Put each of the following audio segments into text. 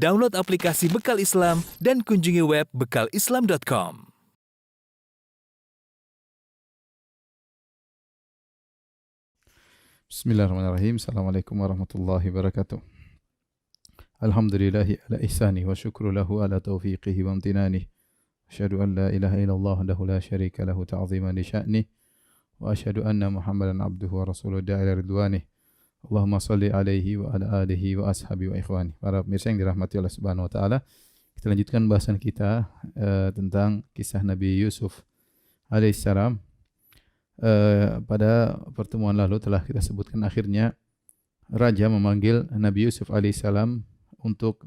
Download aplikasi Bekal Islam dan kunjungi web bekalislam.com. Bismillahirrahmanirrahim. Assalamualaikum warahmatullahi wabarakatuh. Alhamdulillahi ala ihsani wa syukru lahu ala taufiqihi wa amtinani. Asyhadu an la ilaha illallah wahdahu la syarika lahu ta'ziman li sya'nih. Wa asyhadu anna Muhammadan abduhu wa rasuluhu da'ila ridwanih. Allahumma salli alaihi wa ala alihi wa ashabi wa ikhwani. Para pemirsa yang dirahmati Allah Subhanahu wa taala, kita lanjutkan bahasan kita tentang kisah Nabi Yusuf alaihissalam. Pada pertemuan lalu telah kita sebutkan akhirnya raja memanggil Nabi Yusuf alaihissalam untuk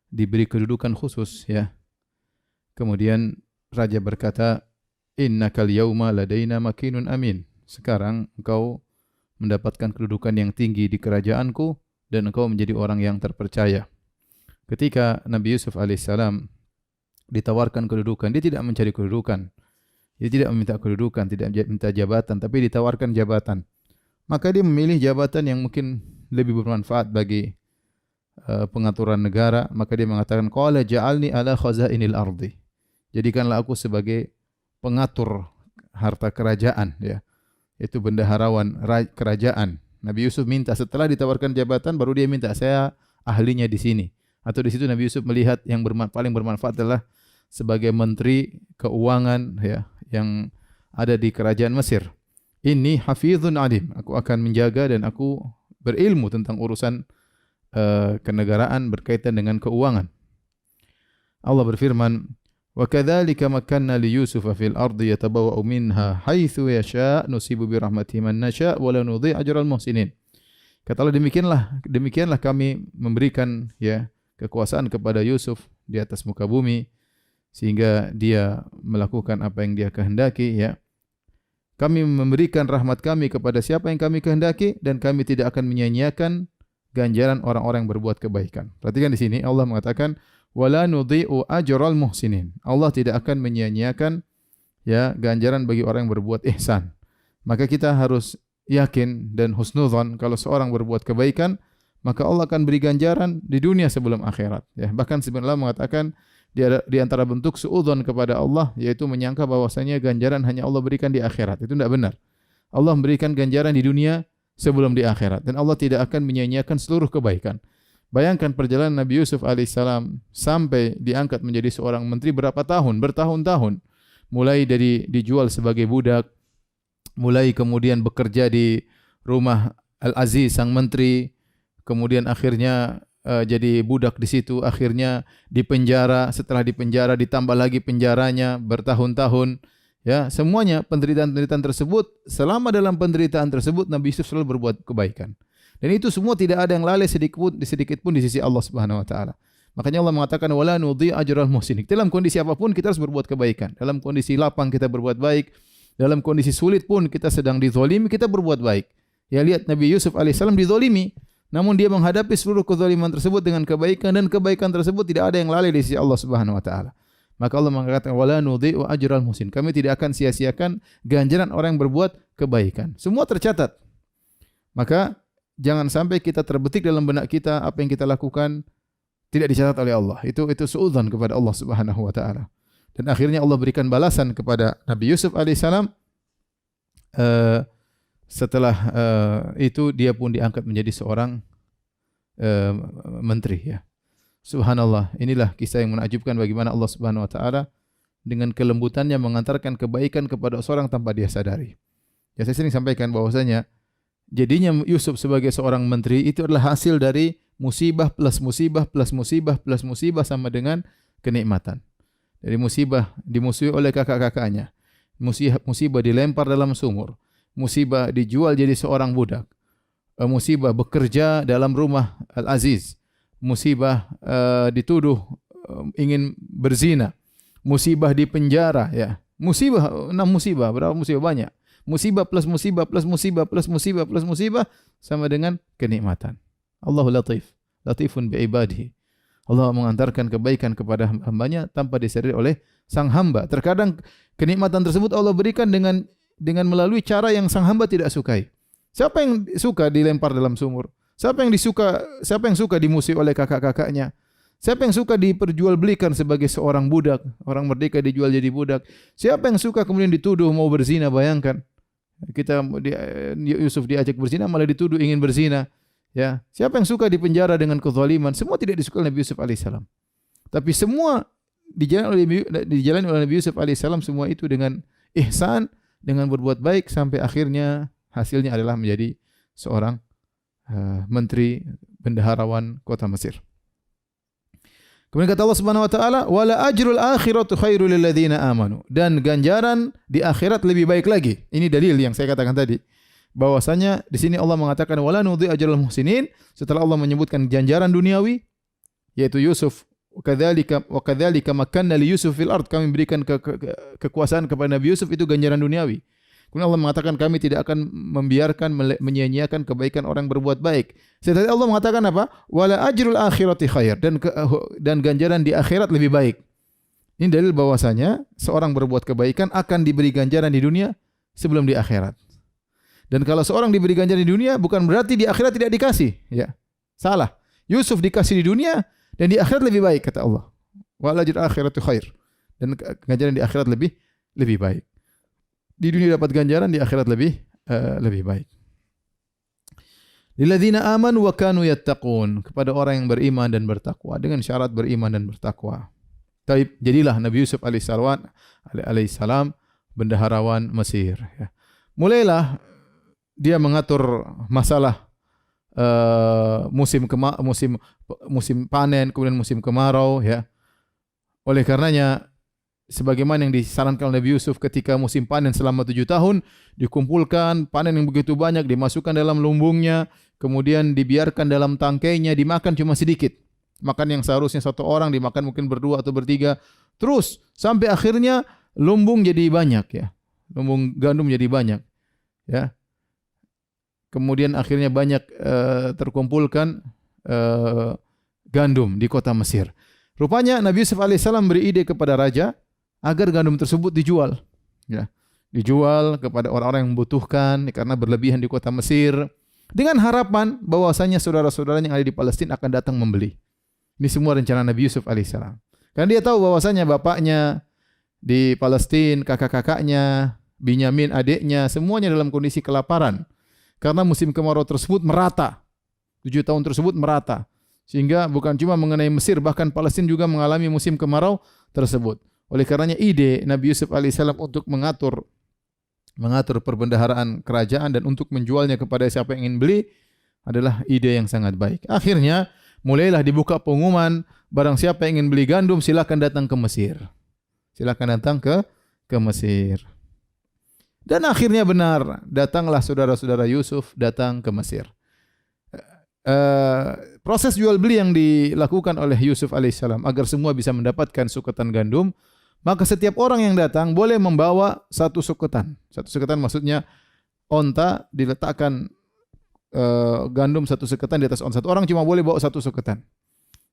diberi kedudukan khusus, ya. Kemudian raja berkata, "Innakal yauma ladaina makinun amin." Sekarang engkau mendapatkan kedudukan yang tinggi di kerajaanku dan engkau menjadi orang yang terpercaya. Ketika Nabi Yusuf alaihissalam ditawarkan kedudukan, dia tidak mencari kedudukan. Dia tidak meminta kedudukan, tidak minta jabatan, tapi ditawarkan jabatan. Maka dia memilih jabatan yang mungkin lebih bermanfaat bagi pengaturan negara. Maka dia mengatakan, "Qala ja'alni ala khazainil ardi." Jadikanlah aku sebagai pengatur harta kerajaan, ya. Itu bendaharawan kerajaan. Nabi Yusuf minta, setelah ditawarkan jabatan baru dia minta, "Saya ahlinya di sini." Atau di situ Nabi Yusuf melihat yang paling bermanfaat adalah sebagai menteri keuangan, ya, yang ada di kerajaan Mesir. "Inni hafizun alim." Aku akan menjaga dan aku berilmu tentang urusan kenegaraan berkaitan dengan keuangan. Allah berfirman, "Wa kadzalika makkanna li Yusuf fil ardi yatabawwa'u minha haitsu yasha' nusibu bi rahmatihi man nasha' wa la nudhi' ajral muhsinin." Kata Allah, demikianlah kami memberikan, ya, kekuasaan kepada Yusuf di atas muka bumi sehingga dia melakukan apa yang dia kehendaki, ya. Kami memberikan rahmat kami kepada siapa yang kami kehendaki dan kami tidak akan menyia-nyiakan ganjaran orang-orang yang berbuat kebaikan. Perhatikan di sini Allah mengatakan wala nudhi'u ajral muhsinin. Allah tidak akan menyia-nyiakan, ya, ganjaran bagi orang yang berbuat ihsan. Maka kita harus yakin dan husnudzon kalau seorang berbuat kebaikan, maka Allah akan beri ganjaran di dunia sebelum akhirat, ya. Bahkan sebenarnya Allah mengatakan di antara bentuk suudzon kepada Allah yaitu menyangka bahwasanya ganjaran hanya Allah berikan di akhirat. Itu tidak benar. Allah memberikan ganjaran di dunia sebelum di akhirat dan Allah tidak akan menyia-nyiakan seluruh kebaikan. Bayangkan perjalanan Nabi Yusuf alaihissalam sampai diangkat menjadi seorang menteri berapa tahun, bertahun-tahun. Mulai dari dijual sebagai budak, mulai kemudian bekerja di rumah Al-Aziz sang menteri, kemudian akhirnya jadi budak di situ, akhirnya dipenjara, setelah dipenjara ditambah lagi penjaranya bertahun-tahun, ya. Semuanya penderitaan-penderitaan tersebut, selama dalam penderitaan tersebut Nabi Yusuf selalu berbuat kebaikan. Dan itu semua tidak ada yang lalai sedikit pun di sisi Allah Subhanahu wa taala. Makanya Allah mengatakan wala nudhi ajral muhsinin. Dalam kondisi apapun kita harus berbuat kebaikan. Dalam kondisi lapang kita berbuat baik. Dalam kondisi sulit pun kita sedang dizalimi kita berbuat baik. Ya, lihat Nabi Yusuf alaihissalam dizalimi, namun dia menghadapi seluruh kezaliman tersebut dengan kebaikan dan kebaikan tersebut tidak ada yang lalai di sisi Allah Subhanahu wa taala. Maka Allah mengatakan wala nudhi'u ajral muhsin. Kami tidak akan sia-siakan ganjaran orang yang berbuat kebaikan. Semua tercatat. Maka jangan sampai kita terbetik dalam benak kita apa yang kita lakukan tidak dicatat oleh Allah. Itu suudzon kepada Allah Subhanahu wa taala. Dan akhirnya Allah berikan balasan kepada Nabi Yusuf alaihissalam. Setelah itu dia pun diangkat menjadi seorang menteri, ya. Subhanallah, inilah kisah yang menakjubkan bagaimana Allah Subhanahu wa taala dengan kelembutannya mengantarkan kebaikan kepada seorang tanpa dia sadari. Ya, saya sering sampaikan bahwasanya jadinya Yusuf sebagai seorang menteri itu adalah hasil dari musibah plus musibah plus musibah plus musibah sama dengan kenikmatan. Dari musibah dimusuhi oleh kakak-kakaknya, musibah dilempar dalam sumur, musibah dijual jadi seorang budak, musibah bekerja dalam rumah Al-Aziz, musibah dituduh ingin berzina, musibah di penjara, ya. Musibah, 6 musibah, berapa musibah banyak. Musibah plus musibah plus musibah plus musibah plus musibah sama dengan kenikmatan. Allahu latif, latifun bi'ibadihi. Allah mengantarkan kebaikan kepada hambanya tanpa disadari oleh sang hamba. Terkadang kenikmatan tersebut Allah berikan dengan melalui cara yang sang hamba tidak sukai. Siapa yang suka dilempar dalam sumur? Siapa yang suka dimusuhi oleh kakak-kakaknya? Siapa yang suka diperjualbelikan sebagai seorang budak? Orang merdeka dijual jadi budak. Siapa yang suka kemudian dituduh mau berzina? Bayangkan. Yusuf diajak berzina malah dituduh ingin berzina. Ya, siapa yang suka dipenjara dengan kezaliman? Semua tidak disukai Nabi Yusuf alaihissalam. Tapi semua dijalani oleh Nabi Yusuf alaihissalam semua itu dengan ihsan, dengan berbuat baik sampai akhirnya hasilnya adalah menjadi seorang menteri bendaharawan kota Mesir. Kemudian kata Allah Subhanahu wa taala, "Wala ajrul akhiratu khairul lil ladzina amanu." Dan ganjaran di akhirat lebih baik lagi. Ini dalil yang saya katakan tadi. Bahwasanya di sini Allah mengatakan wala nudhi ajrul muhsinin setelah Allah menyebutkan ganjaran duniawi yaitu Yusuf, wa kadzalika makanna li Yusuf fil ard, kami berikan kekuasaan kepada Nabi Yusuf, itu ganjaran duniawi. Kemudian Allah mengatakan kami tidak akan membiarkan menyia-nyiakan kebaikan orang berbuat baik. Setelah Allah mengatakan apa? Wala ajrul akhirati khair, dan ganjaran di akhirat lebih baik. Ini dalil bahwasanya seorang berbuat kebaikan akan diberi ganjaran di dunia sebelum di akhirat. Dan kalau seorang diberi ganjaran di dunia bukan berarti di akhirat tidak dikasih, ya. Salah. Yusuf dikasih di dunia dan di akhirat lebih baik kata Allah. Wal ajrul akhiratu khair. Dan ganjaran di akhirat lebih baik. Di dunia dapat ganjaran, di akhirat lebih baik. Lilladzina amanu wa kanu yattaqun, kepada orang yang beriman dan bertakwa, dengan syarat beriman dan bertakwa. Taib, jadilah Nabi Yusuf alaihissalam bendaharawan Mesir. Ya. Mulailah dia mengatur masalah musim panen, kemudian musim kemarau. Ya. Oleh karenanya, sebagaimana yang disarankan oleh Nabi Yusuf ketika musim panen selama 7 tahun, dikumpulkan panen yang begitu banyak, dimasukkan dalam lumbungnya, kemudian dibiarkan dalam tangkainya, dimakan cuma sedikit. Makan yang seharusnya 1 orang, dimakan mungkin berdua atau bertiga. Terus, sampai akhirnya lumbung jadi banyak. Ya. Lumbung gandum jadi banyak. Ya. Kemudian akhirnya banyak terkumpulkan gandum di kota Mesir. Rupanya Nabi Yusuf alaihissalam beri ide kepada raja, agar gandum tersebut dijual, ya, dijual kepada orang-orang yang membutuhkan karena berlebihan di kota Mesir, dengan harapan bahwasanya saudara-saudaranya yang ada di Palestina akan datang membeli. Ini semua rencana Nabi Yusuf alaihissalam. Karena dia tahu bahwasanya bapaknya di Palestina, kakak-kakaknya, Binyamin adiknya, semuanya dalam kondisi kelaparan karena musim kemarau tersebut merata, 7 tahun tersebut merata, sehingga bukan cuma mengenai Mesir, bahkan Palestina juga mengalami musim kemarau tersebut. Oleh karenanya ide Nabi Yusuf alaihissalam untuk mengatur perbendaharaan kerajaan dan untuk menjualnya kepada siapa yang ingin beli adalah ide yang sangat baik. Akhirnya mulailah dibuka pengumuman, barang siapa yang ingin beli gandum silakan datang ke Mesir. Silakan datang ke Mesir. Dan akhirnya benar, datanglah saudara-saudara Yusuf datang ke Mesir. Proses jual beli yang dilakukan oleh Yusuf alaihissalam agar semua bisa mendapatkan suketan gandum, maka setiap orang yang datang boleh membawa 1 suketan. 1 suketan maksudnya onta diletakkan gandum 1 suketan di atas onta. 1 orang cuma boleh bawa 1 suketan.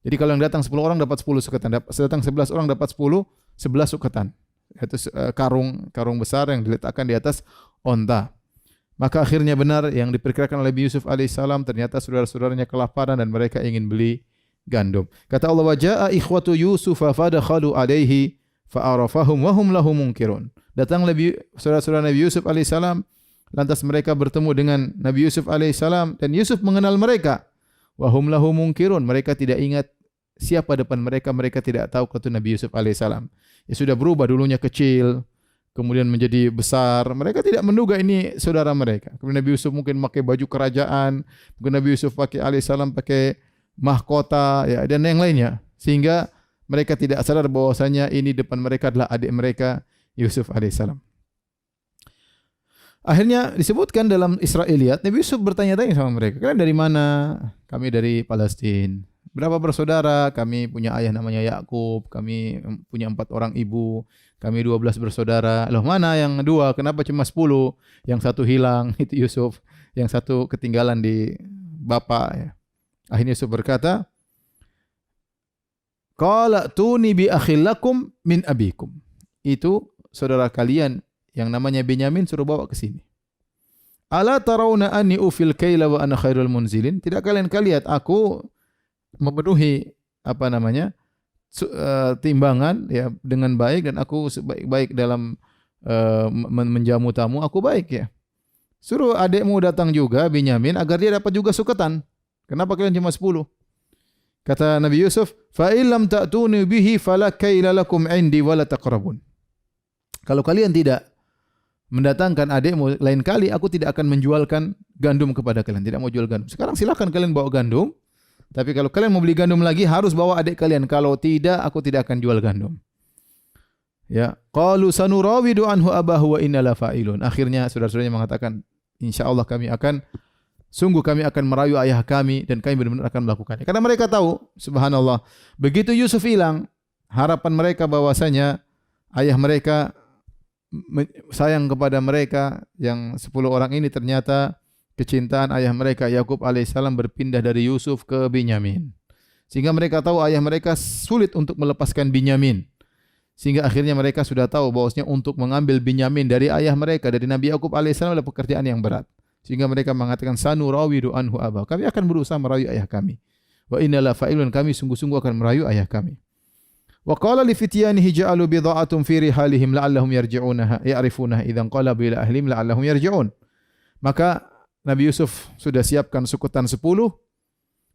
Jadi kalau yang datang 10 orang dapat 10 suketan, datang 11 orang dapat 11 suketan. Itu karung besar yang diletakkan di atas onta. Maka akhirnya benar yang diperkirakan oleh Nabi Yusuf alaihissalam, ternyata saudara-saudaranya kelaparan dan mereka ingin beli gandum. Kata Allah, wa jaa ikhwatu Yusuf fadakhalu alaihi fa'arafahum wa hum lahu munkirun. Datang saudara-saudara Nabi Yusuf alaihissalam, lantas mereka bertemu dengan Nabi Yusuf alaihissalam dan Yusuf mengenal mereka. Wa hum lahu munkirun, mereka tidak ingat siapa depan mereka, mereka tidak tahu kata Nabi Yusuf alaihissalam. Ya sudah berubah, dulunya kecil, kemudian menjadi besar. Mereka tidak menduga ini saudara mereka. Kemudian Nabi Yusuf mungkin pakai baju kerajaan, mungkin Nabi Yusuf alaihissalam pakai mahkota, ya, dan yang lainnya, sehingga mereka tidak sadar bahwasanya ini depan mereka adalah adik mereka Yusuf alaihissalam. Akhirnya disebutkan dalam Israiliyat, Nabi Yusuf bertanya-tanya sama mereka, kalian dari mana? Kami dari Palestina. Berapa bersaudara? Kami punya ayah namanya Yakub, kami punya 4 orang ibu, kami 12 bersaudara. Loh, mana yang 2? Kenapa cuma 10? Yang 1 hilang, itu Yusuf. Yang 1 ketinggalan di bapak. Ya. Akhirnya Yusuf berkata, qala tuni bi akhil lakum min abikum. Itu saudara kalian yang namanya Benyamin suruh bawa ke sini. Ala tarawna anni ufil kaila wa ana khairul munzilin? Tidakkah kalian lihat aku memenuhi apa namanya? Timbangan ya dengan baik, dan aku sebaik-baik dalam menjamu tamu, aku baik ya. Suruh adikmu datang juga, Binyamin, agar dia dapat juga suketan. Kenapa kalian cuma 10? Kata Nabi Yusuf, fa illam ta'tuni bihi fala kaila lakum indi wala taqrabun. Kalau kalian tidak mendatangkan adikmu, lain kali aku tidak akan menjualkan gandum kepada kalian. Tidak mau jual gandum. Sekarang silakan kalian bawa gandum. Tapi kalau kalian mau beli gandum lagi, harus bawa adik kalian. Kalau tidak, aku tidak akan jual gandum. Ya, qalu sanurawidu anhu abahu wa inna la fa'ilun. Akhirnya saudara-saudaranya mengatakan, insyaallah sungguh kami akan merayu ayah kami dan kami benar-benar akan melakukannya. Karena mereka tahu, subhanallah, begitu Yusuf hilang, harapan mereka bahwasanya ayah mereka sayang kepada mereka yang 10 orang ini, ternyata kecintaan ayah mereka Yakub alaihissalam berpindah dari Yusuf ke Binyamin. Sehingga mereka tahu ayah mereka sulit untuk melepaskan Binyamin. Sehingga akhirnya mereka sudah tahu bahwasanya untuk mengambil Binyamin dari ayah mereka, dari Nabi Yakub alaihissalam, adalah pekerjaan yang berat. Sehingga mereka mengatakan, sanurawidu anhu abah. Kami akan berusaha merayu ayah kami. Wa inna la fa'ilun, kami sungguh-sungguh akan merayu ayah kami. Wa qala li fityanihi ja'alu bidha'atum fi rihalihim la'allahum yarji'unaha ya'rifunaha idzan qalabu ila ahlihim la'allahum yarji'un. Maka Nabi Yusuf sudah siapkan sukutan 10.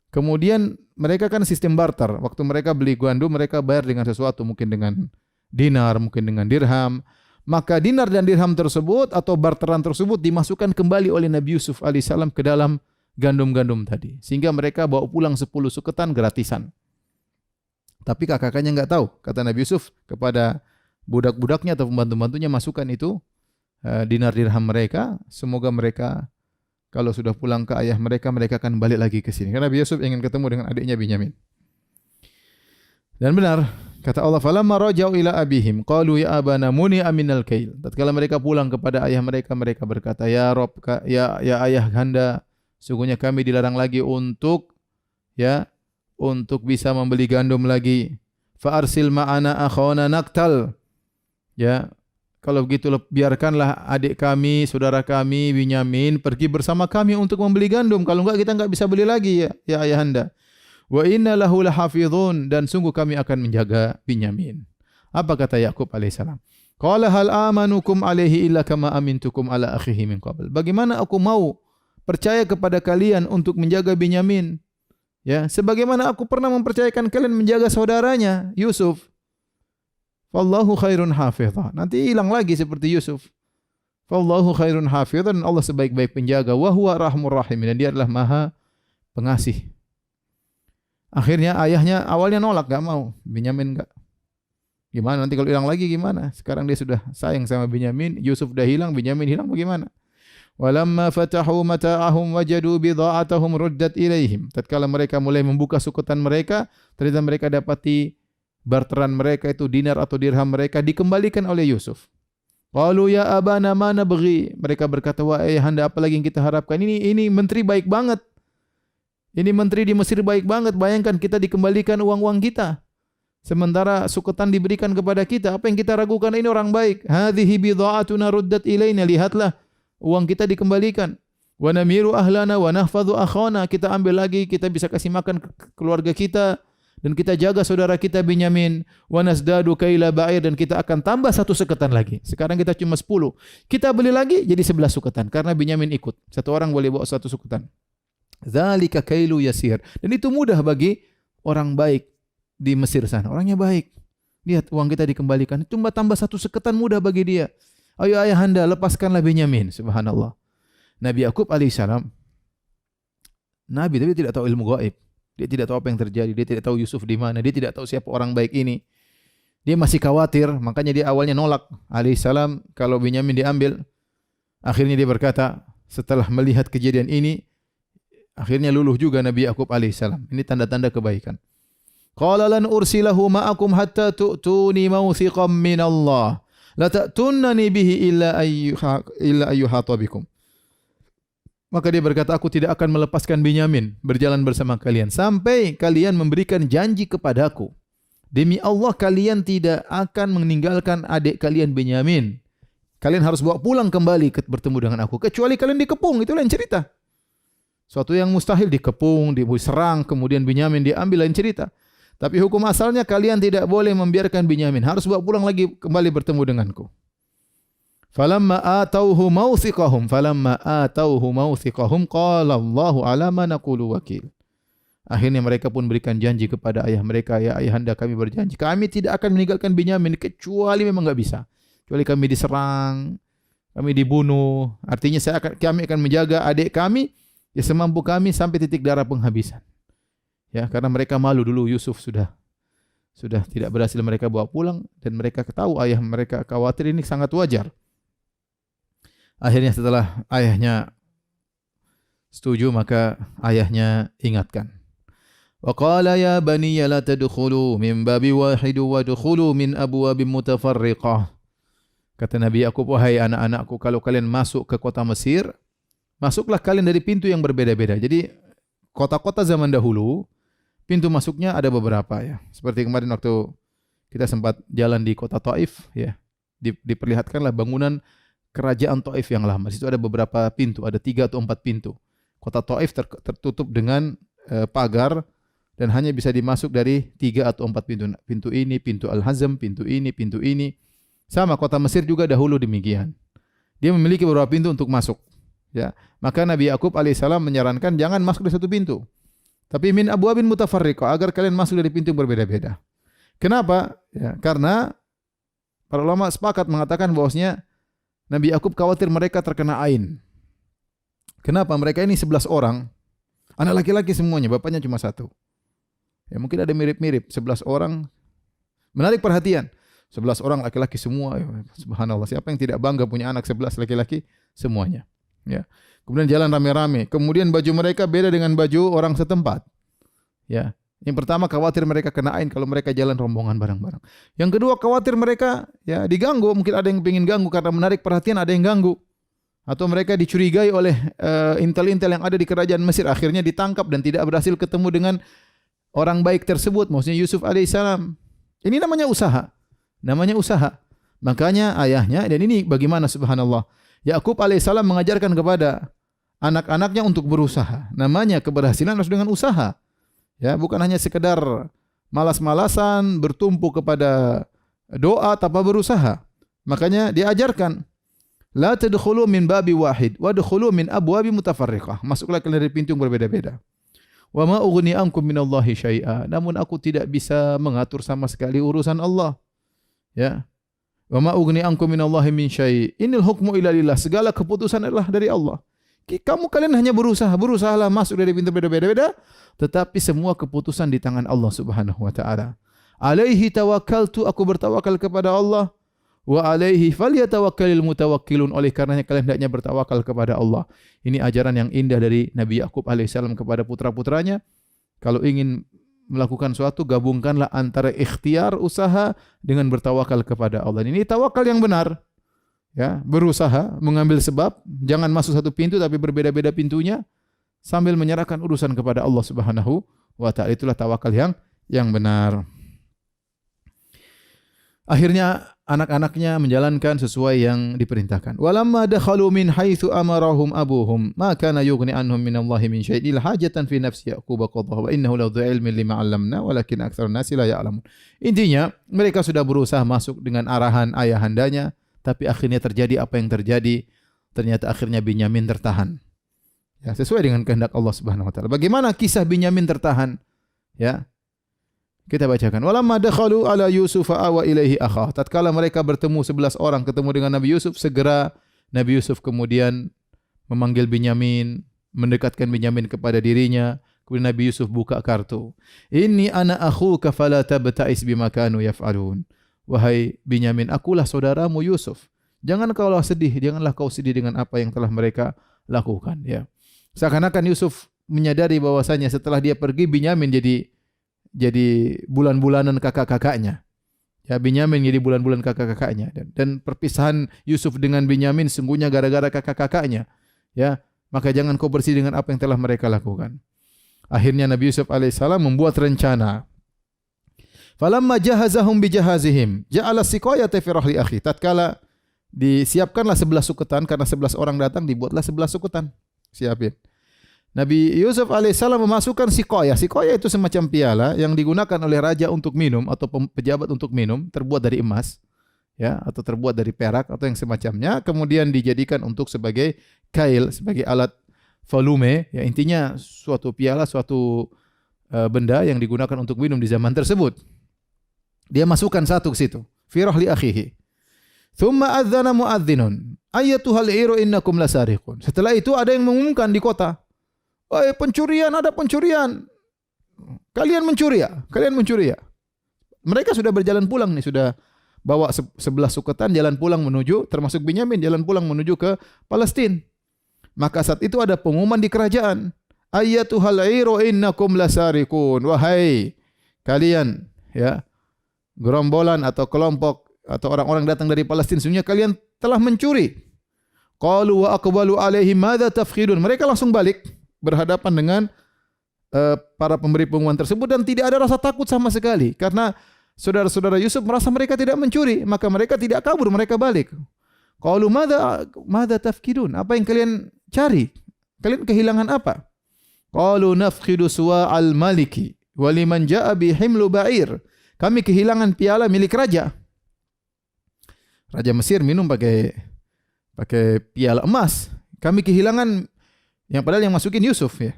Kemudian mereka kan sistem barter. Waktu mereka beli gandum, mereka bayar dengan sesuatu, mungkin dengan dinar, mungkin dengan dirham. Maka dinar dan dirham tersebut atau barteran tersebut dimasukkan kembali oleh Nabi Yusuf alaihissalam ke dalam gandum-gandum tadi. Sehingga mereka bawa pulang 10 suketan gratisan. Tapi kakak-kakaknya enggak tahu. Kata Nabi Yusuf kepada budak-budaknya atau pembantu-bantunya, masukkan itu dinar dirham mereka. Semoga mereka kalau sudah pulang ke ayah mereka, mereka akan balik lagi ke sini. Karena Nabi Yusuf ingin ketemu dengan adiknya Binyamin. Dan benar, kata Allah, falamma raja'u ila abihim qalu ya abana muni'a minal kail. Tatkala mereka pulang kepada ayah mereka, mereka berkata, ya Rabb, ya ayah Anda, sungguhnya kami dilarang lagi untuk bisa membeli gandum lagi. Fa arsil ma'ana akhana naktal. Ya, kalau begitu biarkanlah adik kami, saudara kami Binyamin pergi bersama kami untuk membeli gandum. Kalau enggak, kita enggak bisa beli lagi ya ayah Anda. Wa inna lahu lahafizun, dan sungguh kami akan menjaga Binyamin. Apa kata Yakub alaihissalam? Qala hal amanukum alaihi illa kama amintukum ala akhihi min qabl. Bagaimana aku mau percaya kepada kalian untuk menjaga Binyamin? Ya, sebagaimana aku pernah mempercayakan kalian menjaga saudaranya Yusuf. Wallahu khairun hafizah. Nanti hilang lagi seperti Yusuf. Wallahu khairun hafizah, dan Allah sebaik-baik penjaga. Wa huwa rahmur rahim, dan dia adalah maha pengasih. Akhirnya ayahnya awalnya nolak, enggak mau. Binyamin enggak. Gimana nanti kalau hilang lagi gimana? Sekarang dia sudah sayang sama Binyamin, Yusuf sudah hilang, Binyamin hilang, bagaimana? Walamma fatahu mata'ahum wajadu bidha'atahum ruddat ilaihim. Tatkala mereka mulai membuka sukutan mereka, ternyata mereka dapati barteran mereka itu dinar atau dirham mereka dikembalikan oleh Yusuf. Qalu ya abana ma nabghi. Mereka berkata, wahai ayahanda, apa lagi yang kita harapkan? Ini menteri baik banget. Ini menteri di Mesir baik banget. Bayangkan kita dikembalikan uang-uang kita, sementara sukutan diberikan kepada kita. Apa yang kita ragukan? Ini orang baik. Hadhihi bidha'atuna ruddat ilaina. Lihatlah, uang kita dikembalikan. Wa namiru ahlana wa nahfadhu akhana. Kita ambil lagi, kita bisa kasih makan keluarga kita, dan kita jaga saudara kita Binyamin. Wa nasdadu kaila ba'ir, dan kita akan tambah 1 suketan lagi. Sekarang kita cuma 10. Kita beli lagi jadi 11 suketan karena Binyamin ikut. Satu orang boleh bawa 1 suketan. Dzalika kailu yasir. Dan itu mudah bagi orang baik di Mesir sana. Orangnya baik. Lihat, uang kita dikembalikan. Cuma tambah 1 suketan, mudah bagi dia. Ayo ayahanda, lepaskanlah Binyamin. Subhanallah. Nabi Yakub alaihissalam, Nabi tapi tidak tahu ilmu gaib. Dia tidak tahu apa yang terjadi. Dia tidak tahu Yusuf di mana. Dia tidak tahu siapa orang baik ini. Dia masih khawatir. Makanya dia awalnya nolak alaihissalam kalau Binyamin diambil. Akhirnya dia berkata, setelah melihat kejadian ini, akhirnya luluh juga Nabi Yakub alaihissalam. Ini tanda-tanda kebaikan. Qala lan ursilahu ma'akum hatta tu'tuni mawthiqam min Allah. La ta'tunnani bihi illa ayyuhata bikum. Maka dia berkata, aku tidak akan melepaskan Binyamin berjalan bersama kalian sampai kalian memberikan janji kepadaku. Demi Allah, kalian tidak akan meninggalkan adik kalian Binyamin. Kalian harus bawa pulang kembali bertemu dengan aku. Kecuali kalian dikepung, itu lain cerita. Suatu yang mustahil dikepung, diserang, kemudian Binyamin diambil, lain cerita. Tapi hukum asalnya kalian tidak boleh membiarkan Binyamin. Harus bawa pulang lagi kembali bertemu denganku. Falamma atauhu mawthiqahum qala Allahu ala ma naqulu wakil. Akhirnya mereka pun berikan janji kepada ayah mereka, ya ayahanda kami berjanji, kami tidak akan meninggalkan Binyamin kecuali memang enggak bisa. Kecuali kami diserang, kami dibunuh. Artinya kami akan menjaga adik kami ya semampu kami sampai titik darah penghabisan. Ya, karena mereka malu dulu Yusuf sudah tidak berhasil mereka bawa pulang dan mereka tahu ayah mereka khawatir, ini sangat wajar. Akhirnya setelah ayahnya setuju maka ayahnya ingatkan. Wa qala ya bani la tadkhulu min babi wahid wa dkhulu min abwabin mutafarriqah. Kata Nabi Yakub, wahai anak-anakku, kalau kalian masuk ke kota Mesir, masuklah kalian dari pintu yang berbeda-beda. Jadi kota-kota zaman dahulu pintu masuknya ada beberapa ya. Seperti kemarin waktu kita sempat jalan di kota Taif ya. Diperlihatkanlah bangunan kerajaan Taif yang lama. Di situ ada beberapa pintu, ada 3 atau 4 pintu. Kota Taif tertutup dengan pagar dan hanya bisa dimasuk dari 3 atau 4 pintu. Pintu ini, pintu Al-Hazm, pintu ini, pintu ini. Sama kota Mesir juga dahulu demikian. Dia memiliki beberapa pintu untuk masuk. Ya, maka Nabi Yakub alaihissalam menyarankan jangan masuk dari satu pintu. Tapi min abwabin mutafarriqah, agar kalian masuk dari pintu yang berbeda-beda. Kenapa? Ya, karena para ulama sepakat mengatakan bahwasanya Nabi Yakub khawatir mereka terkena ain. Kenapa? Mereka ini 11 orang. Anak laki-laki semuanya, bapaknya cuma 1. Ya, mungkin ada mirip-mirip, 11 orang. Menarik perhatian. 11 orang laki-laki semua. Ya, subhanallah, siapa yang tidak bangga punya anak 11 laki-laki? Semuanya. Ya. Kemudian jalan rame-rame. Kemudian baju mereka beda dengan baju orang setempat. Ya. Yang pertama khawatir mereka kena ain kalau mereka jalan rombongan bareng-bareng. Yang kedua khawatir mereka ya diganggu, mungkin ada yang ingin ganggu karena menarik perhatian, ada yang ganggu. Atau mereka dicurigai oleh intel-intel yang ada di kerajaan Mesir, akhirnya ditangkap dan tidak berhasil ketemu dengan orang baik tersebut, maksudnya Yusuf alaihissalam. Ini namanya usaha. Namanya usaha. Makanya ayahnya, dan ini bagaimana subhanallah, Yakub alaihissalam mengajarkan kepada anak-anaknya untuk berusaha. Namanya keberhasilan harus dengan usaha. Ya, bukan hanya sekedar malas-malasan, bertumpu kepada doa tanpa berusaha. Makanya diajarkan, la tadkhulu min babi wahid wa dkhulu min abwabi mutafarriqah. Masuklah kalian dari pintu yang berbeda-beda. Wa ma ughni ankum minallahi syai'a. Namun aku tidak bisa mengatur sama sekali urusan Allah. Ya. Wa ma ughni ankum minallahi min syai'. Inil hukmu illa lillah. Segala keputusan adalah dari Allah. Kalian hanya berusahalah masuk dari pintu berbeda-beda, tetapi semua keputusan di tangan Allah Subhanahu wa taala. Alaihi tawakkaltu, aku bertawakal kepada Allah. Wa alaihi falyatawakkalul mutawakkilun, oleh karenanya kalian hendaknya bertawakal kepada Allah. Ini ajaran yang indah dari Nabi Yakub alaihissalam kepada putra-putranya. Kalau ingin melakukan suatu, gabungkanlah antara ikhtiar usaha dengan bertawakal kepada Allah. Ini tawakal yang benar. Ya, berusaha mengambil sebab, jangan masuk satu pintu tapi berbeda-beda pintunya sambil menyerahkan urusan kepada Allah Subhanahu wa taala. Itulah tawakal yang benar. Akhirnya anak-anaknya menjalankan sesuai yang diperintahkan. Walamma dakhalu min haitsu amarahum abuhum ma kana yughni anhum minallahi min syai'in hajatan fi nafsi Yaqub qadha wa innahu la dhu ilmin lima 'allamna walakin aktsarun nasi la ya'lamun. Intinya mereka sudah berusaha masuk dengan arahan ayahandanya, tapi akhirnya terjadi apa yang terjadi. Ternyata akhirnya Binyamin tertahan. Ya, sesuai dengan kehendak Allah Subhanahu wa taala. Bagaimana kisah Binyamin tertahan? Ya. Kita bacakan. Walamma dakhalu ala Yusuf awa ilaihi akhah. Tatkala mereka bertemu 11 orang ketemu dengan Nabi Yusuf, segera Nabi Yusuf kemudian memanggil Binyamin, mendekatkan Binyamin kepada dirinya. Kemudian Nabi Yusuf buka kartu. Inni ana akhuka fala tabta'is bima kanu yaf'alun. Wahai Binyamin, akulah saudaramu Yusuf. Janganlah kau sedih dengan apa yang telah mereka lakukan. Ya. Seakan-akan Yusuf menyadari bahwasanya setelah dia pergi, Binyamin jadi bulan-bulanan kakak-kakaknya. Ya, Binyamin jadi bulan-bulan kakak-kakaknya. Dan perpisahan Yusuf dengan Binyamin sungguhnya gara-gara kakak-kakaknya. Ya, maka jangan kau bersih dengan apa yang telah mereka lakukan. Akhirnya Nabi Yusuf alaihissalam membuat rencana. Falamma jahazahum bijahazihim ja'ala siqayata fi rahli akhi. Tatkala disiapkanlah 11 suketan, karena 11 orang datang, dibuatlah 11 suketan. Siapin. Nabi Yusuf alaihissalam memasukkan siqayah. Siqayah itu semacam piala yang digunakan oleh raja untuk minum atau pejabat untuk minum, terbuat dari emas, ya, atau terbuat dari perak atau yang semacamnya, kemudian dijadikan untuk sebagai kail, sebagai alat volume, ya, intinya suatu piala, suatu benda yang digunakan untuk minum di zaman tersebut. Dia masukkan satu ke situ. Fi rahli akhihi. Thumma adzana muadzdinun, ayyatuhal iru innakum lasariqun. Setelah itu ada yang mengumumkan di kota, "Wahai pencurian, ada pencurian. Kalian mencuri ya? Kalian mencuri ya?" Mereka sudah berjalan pulang nih, sudah bawa 11 suketan jalan pulang menuju, termasuk Binyamin, jalan pulang menuju ke Palestina. Maka saat itu ada pengumuman di kerajaan, "Ayyatuhal iru innakum lasariqun." Wahai kalian, ya, gerombolan atau kelompok atau orang-orang datang dari Palestina, sesungguhnya kalian telah mencuri. Qalu wa aqbalu alaihim madza tafkhidun. Mereka langsung balik berhadapan dengan para pemberi pengumuman tersebut dan tidak ada rasa takut sama sekali karena saudara-saudara Yusuf merasa mereka tidak mencuri, maka mereka tidak kabur, mereka balik. Qalu madza tafkhidun. Apa yang kalian cari? Kalian kehilangan apa? Qalu nafkhidu suwa'al maliki wa liman ja'a bi himlu ba'ir. Kami kehilangan piala milik raja. Raja Mesir minum pakai piala emas. Kami kehilangan yang padahal yang masukin Yusuf, ya.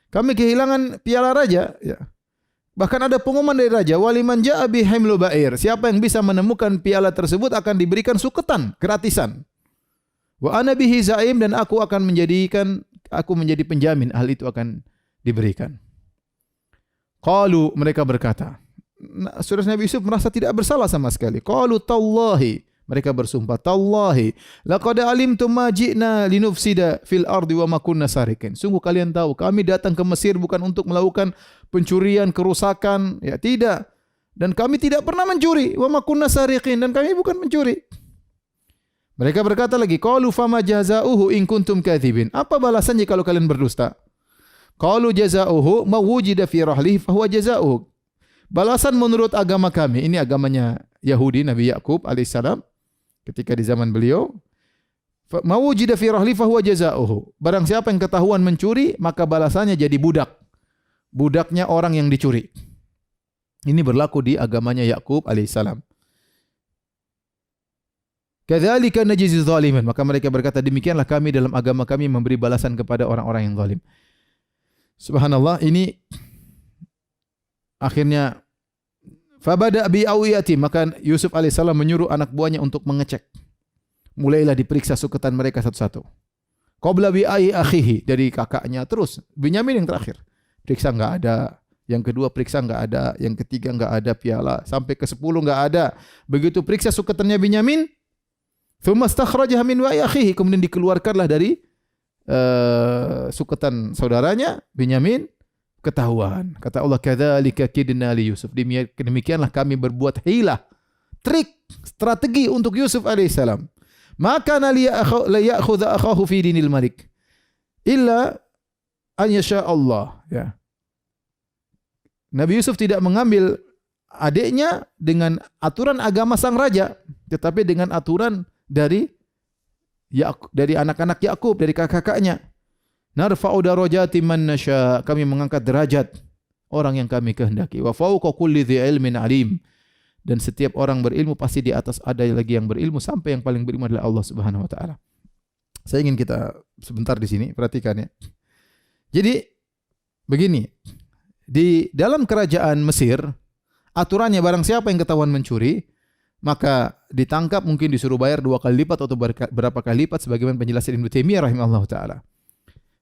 Kami kehilangan piala raja, ya. Bahkan ada pengumuman dari raja, waliman ja'a bi himlu ba'ir. Siapa yang bisa menemukan piala tersebut akan diberikan suketan gratisan. Wa ana bihi za'im, dan aku menjadi penjamin hal itu akan diberikan. Qalu, mereka berkata, saudara Nabi Yusuf merasa tidak bersalah sama sekali. Qalu tallahi, mereka bersumpah, tallahi laqad alimtum ma ji'na linufsida fil ardi wa ma kunna sarikin. Sungguh kalian tahu kami datang ke Mesir bukan untuk melakukan pencurian, kerusakan, ya, tidak. Dan kami tidak pernah mencuri, wa ma kunna sarikin, dan kami bukan mencuri. Mereka berkata lagi, qalu fama jazaohu in kuntum katsibin. Apa balasannya kalau kalian berdusta? Qalu jazaohu ma wujida fi rahlihi fa huwa jazaohu. Balasan menurut agama kami, ini agamanya Yahudi, Nabi Yakub alaihissalam ketika di zaman beliau, ma wujida fi rahlihi fa huwa jazaohu. Barang siapa yang ketahuan mencuri, maka balasannya jadi budak. Budaknya orang yang dicuri. Ini berlaku di agamanya Yakub alaihissalam. Kadzalika najzi zalimin. Maka mereka berkata, demikianlah kami dalam agama kami memberi balasan kepada orang-orang yang zalim. Subhanallah, ini akhirnya fabada bi awiyati, maka Yusuf alaihissalam menyuruh anak buahnya untuk mengecek. Mulailah diperiksa suketan mereka satu-satu. Qabla bi akhihi, dari kakaknya, terus Binyamin yang terakhir. Periksa enggak ada. Yang kedua periksa enggak ada, yang ketiga enggak ada piala, sampai ke 10 enggak ada. Begitu periksa suketannya Binyamin, thumma stakhrajaha min wa'i akhihi, kemudian dikeluarkanlah dari suketan saudaranya Binyamin, ketahuan. Kata Allah, kadzalika kidna li Yusuf. Demikianlah kami berbuat hilah, trik, strategi untuk Yusuf alaihissalam. Maka la ya'khudha akhahu fi dinil malik illa an yasha Allah, ya. Nabi Yusuf tidak mengambil adiknya dengan aturan agama sang raja, tetapi dengan aturan dari anak-anak Yakub, dari kakak-kakaknya. Narfa'u darajati man nasha, kami mengangkat derajat orang yang kami kehendaki. Wa fawqa kulli dzi ilmin alim, dan setiap orang berilmu pasti di atas ada lagi yang berilmu, sampai yang paling berilmu adalah Allah Subhanahu wa taala. Saya ingin kita sebentar di sini perhatikan, ya. Jadi begini, di dalam kerajaan Mesir aturannya barang siapa yang ketahuan mencuri, maka ditangkap, mungkin disuruh bayar 2 kali lipat atau berapa kali lipat, sebagaimana penjelasan Ibnu Taimiyah rahimahullahu taala.